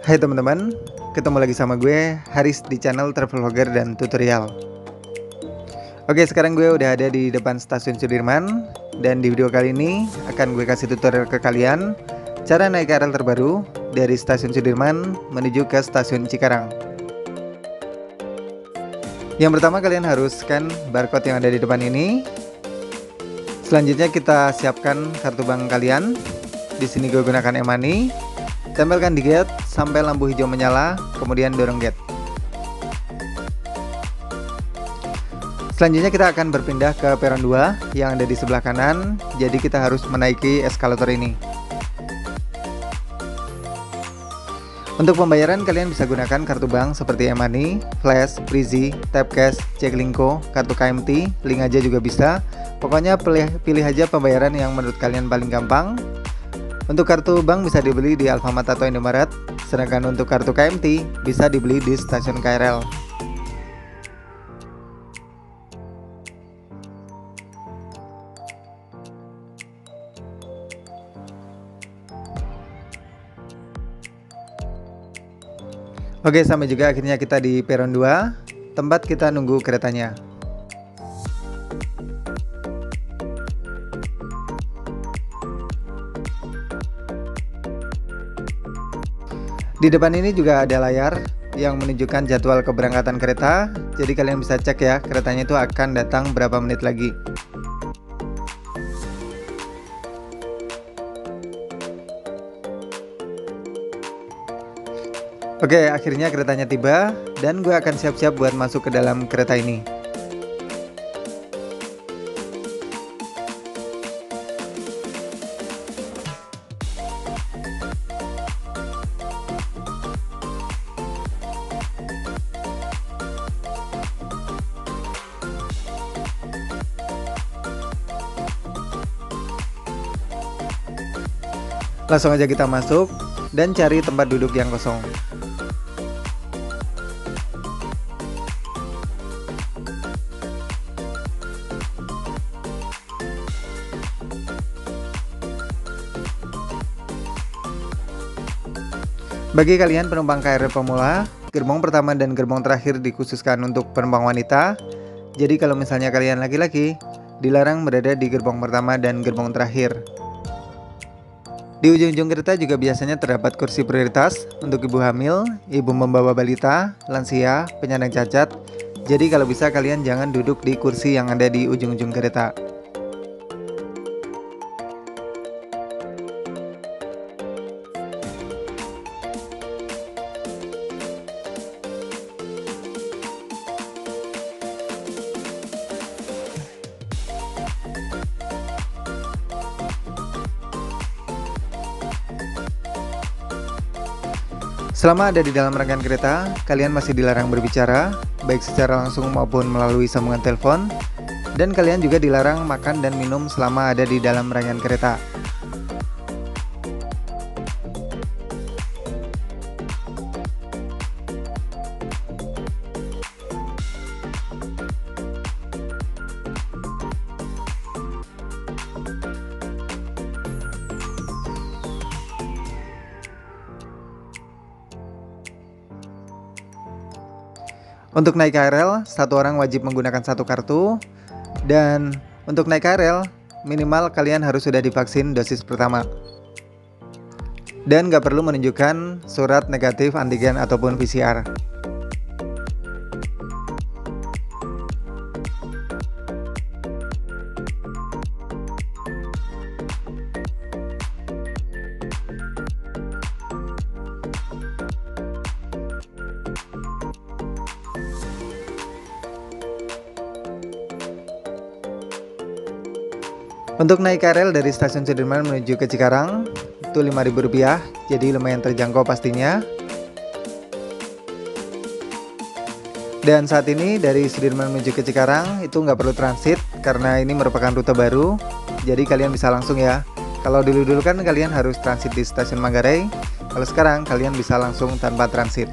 Hai teman-teman, ketemu lagi sama gue Haris di channel Travel Vlogger dan Tutorial. Oke, sekarang gue udah ada di depan stasiun Sudirman. Dan di video kali ini akan gue kasih tutorial ke kalian cara naik KRL terbaru dari stasiun Sudirman menuju ke stasiun Cikarang. Yang pertama, kalian harus scan barcode yang ada di depan ini. Selanjutnya kita siapkan kartu bank kalian. Di sini gue gunakan e-money. Tempelkan di gate sampai lampu hijau menyala, kemudian dorong gate. Selanjutnya kita akan berpindah ke peron 2 yang ada di sebelah kanan. Jadi kita harus menaiki eskalator ini. Untuk pembayaran kalian bisa gunakan kartu bank seperti e-money, flash, Breezy, tap cash, Jaklingko, kartu KMT, link aja juga bisa. Pokoknya pilih aja pembayaran yang menurut kalian paling gampang. Untuk kartu bank bisa dibeli di Alfamart atau Indomaret, sedangkan untuk kartu KMT bisa dibeli di stasiun KRL. Oke, sampai juga akhirnya kita di peron 2, tempat kita nunggu keretanya. Di depan ini juga ada layar yang menunjukkan jadwal keberangkatan kereta. Jadi kalian bisa cek ya, keretanya itu akan datang berapa menit lagi. Oke, akhirnya keretanya tiba dan gue akan siap-siap buat masuk ke dalam kereta ini. Langsung aja kita masuk dan cari tempat duduk yang kosong. Bagi kalian penumpang KRL pemula, gerbong pertama dan gerbong terakhir dikhususkan untuk penumpang wanita. Jadi kalau misalnya kalian laki-laki, dilarang berada di gerbong pertama dan gerbong terakhir. Di ujung-ujung kereta juga biasanya terdapat kursi prioritas untuk ibu hamil, ibu membawa balita, lansia, penyandang cacat. Jadi kalau bisa kalian jangan duduk di kursi yang ada di ujung-ujung kereta. Selama ada di dalam rangkaian kereta, kalian masih dilarang berbicara, baik secara langsung maupun melalui sambungan telepon, dan kalian juga dilarang makan dan minum selama ada di dalam rangkaian kereta. Untuk naik KRL, satu orang wajib menggunakan satu kartu. Dan untuk naik KRL, minimal kalian harus sudah divaksin dosis pertama. Dan nggak perlu menunjukkan surat negatif antigen ataupun PCR. Untuk naik KRL dari stasiun Sudirman menuju ke Cikarang itu Rp5.000, jadi lumayan terjangkau pastinya. Dan saat ini dari Sudirman menuju ke Cikarang itu nggak perlu transit karena ini merupakan rute baru, jadi kalian bisa langsung ya. Kalau dulu kan kalian harus transit di stasiun Manggarai, kalau sekarang kalian bisa langsung tanpa transit.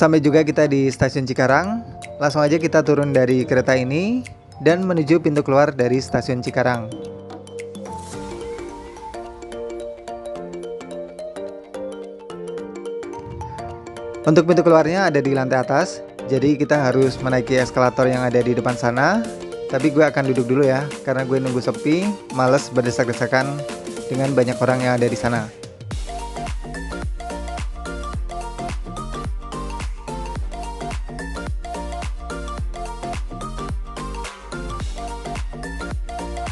Sampai juga kita di stasiun Cikarang. Langsung aja kita turun dari kereta ini dan menuju pintu keluar dari stasiun Cikarang. Untuk pintu keluarnya ada di lantai atas, jadi kita harus menaiki eskalator yang ada di depan sana. Tapi gue akan duduk dulu ya, karena gue nunggu sepi, males berdesak-desakan dengan banyak orang yang ada di sana.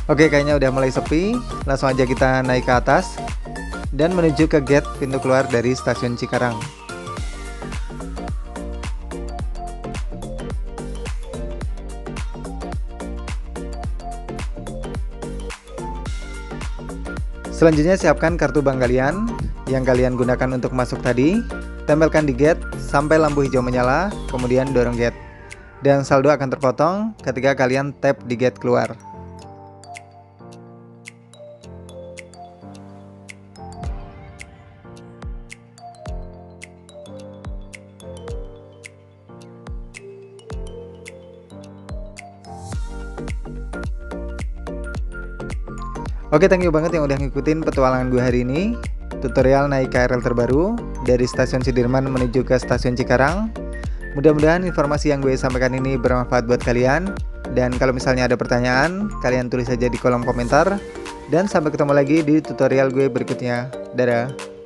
Oke, kayaknya udah mulai sepi. Langsung aja kita naik ke atas dan menuju ke gate pintu keluar dari stasiun Cikarang. Selanjutnya siapkan kartu bank kalian yang kalian gunakan untuk masuk tadi. Tempelkan di gate sampai lampu hijau menyala, kemudian dorong gate. Dan saldo akan terpotong ketika kalian tap di gate keluar. Oke, thank you banget yang udah ngikutin petualangan gue hari ini. Tutorial naik KRL terbaru dari stasiun Sudirman menuju ke stasiun Cikarang. Mudah-mudahan informasi yang gue sampaikan ini bermanfaat buat kalian. Dan kalau misalnya ada pertanyaan, kalian tulis saja di kolom komentar. Dan sampai ketemu lagi di tutorial gue berikutnya. Dadah!